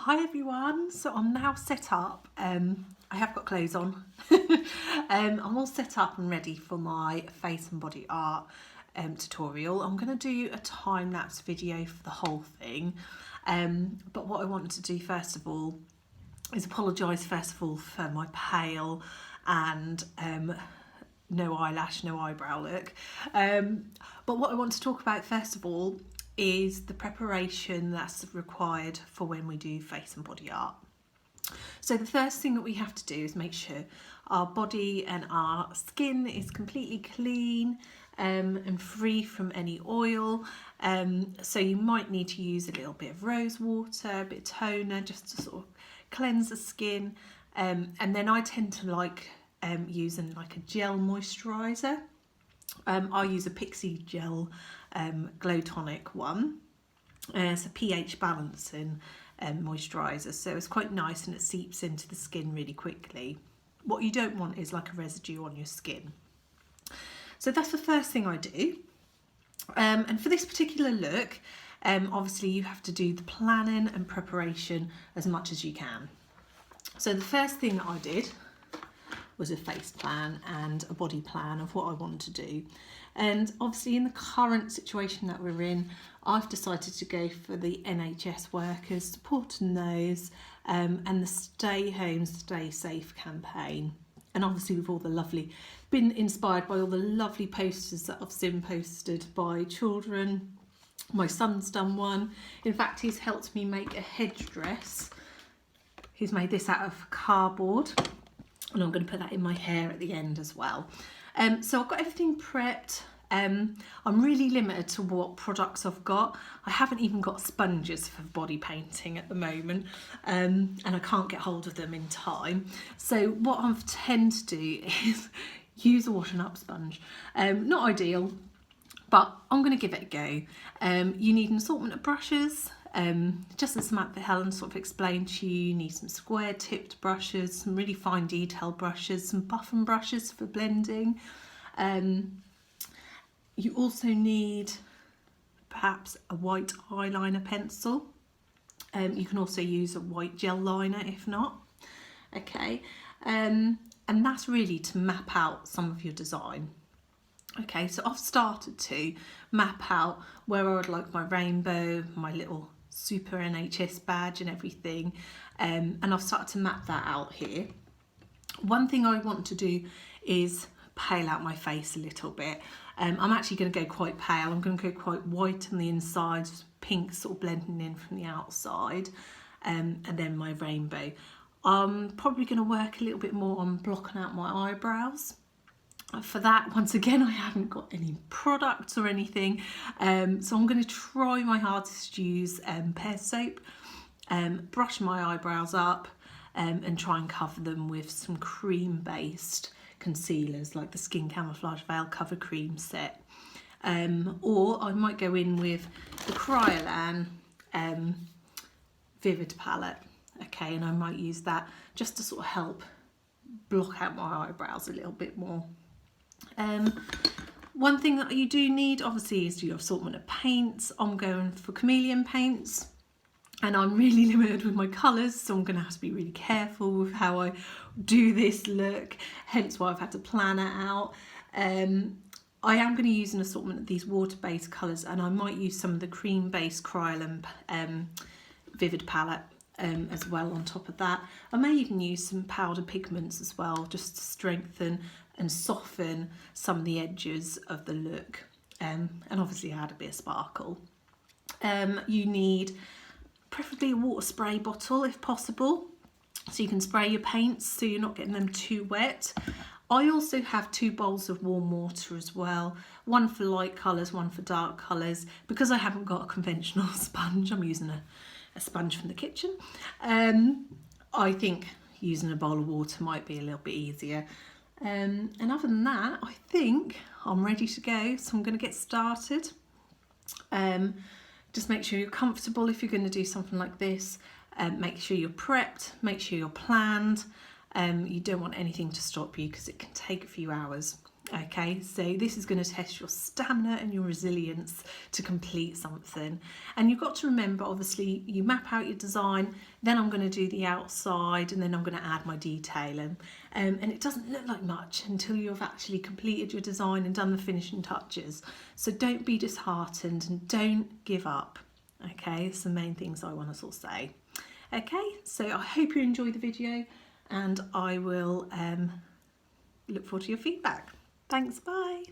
Hi everyone, so I'm now set up, I have got clothes on, I'm all set up and ready for my face and body art tutorial. I'm going to do a time-lapse video for the whole thing, but what I want to do first of all is apologise first of all for my pale and no eyelash, no eyebrow look. But what I want to talk about first of all is the preparation that's required for when we do face and body art. So the first thing that we have to do is make sure our body and our skin is completely clean and free from any oil. So you might need to use a little bit of rose water, a bit of toner, just to sort of cleanse the skin. And then I tend to like using like a gel moisturiser. I use a Pixie Gel Glow Tonic one. It's a pH balancing moisturiser, so it's quite nice and it seeps into the skin really quickly. What you don't want is like a residue on your skin. So that's the first thing I do. And for this particular look, obviously you have to do the planning and preparation as much as you can. So the first thing that I did was a face plan and a body plan of what I wanted to do. And obviously in the current situation that we're in, I've decided to go for the NHS workers, supporting those, and the Stay Home, Stay Safe campaign. And obviously with all the lovely, been inspired by all the lovely posters that I've seen posted by children. My son's done one. In fact, he's helped me make a hedge dress. He's made this out of cardboard. And I'm going to put that in my hair at the end as well. So I've got everything prepped. I'm really limited to what products I've got. I haven't even got sponges for body painting at the moment, and I can't get hold of them in time. So what I tend to do is use a washing up sponge. Not ideal, but I'm going to give it a go. You need an assortment of brushes. Just as Samantha Helen sort of explained to you, you need some square tipped brushes, some really fine detail brushes, some buffing brushes for blending. You also need perhaps a white eyeliner pencil. You can also use a white gel liner if not. Okay, and that's really to map out some of your design. Okay, so I've started to map out where I would like my rainbow, my little super NHS badge and everything, and I've started to map that out here. One thing I want to do is pale out my face a little bit. I'm actually going to go quite pale. I'm going to go quite white on the inside, pink sort of blending in from the outside, and then my rainbow. I'm probably going to work a little bit more on blocking out my eyebrows. For that, once again, I haven't got any products or anything, so I'm going to try my hardest to use Pear Soap, brush my eyebrows up, and try and cover them with some cream-based concealers like the Skin Camouflage Veil Cover Cream set, or I might go in with the Kryolan Vivid palette, okay, and I might use that just to sort of help block out my eyebrows a little bit more. One thing that you do need obviously is your assortment of paints. I'm going for chameleon paints and I'm really limited with my colours, so I'm going to have to be really careful with how I do this look, hence why I've had to plan it out. I am going to use an assortment of these water-based colours, and I might use some of the cream-based Kryolan Vivid palette as well on top of that. I may even use some powder pigments as well, just to strengthen and soften some of the edges of the look, and obviously add a bit of sparkle. You need preferably a water spray bottle if possible, so you can spray your paints so you're not getting them too wet. I also have 2 bowls of warm water as well, one for light colours, one for dark colours. Because I haven't got a conventional sponge, I'm using a sponge from the kitchen. I think using a bowl of water might be a little bit easier. And other than that, I think I'm ready to go, so I'm going to get started. Just make sure you're comfortable if you're going to do something like this. Make sure you're prepped, make sure you're planned. You don't want anything to stop you because it can take a few hours. Okay, so this is going to test your stamina and your resilience to complete something. And you've got to remember, obviously, you map out your design, then I'm going to do the outside, and then I'm going to add my detailing. And it doesn't look like much until you've actually completed your design and done the finishing touches. So don't be disheartened and don't give up. Okay, it's the main things I want to sort of say. Okay, so I hope you enjoyed the video, and I will look forward to your feedback. Thanks, bye.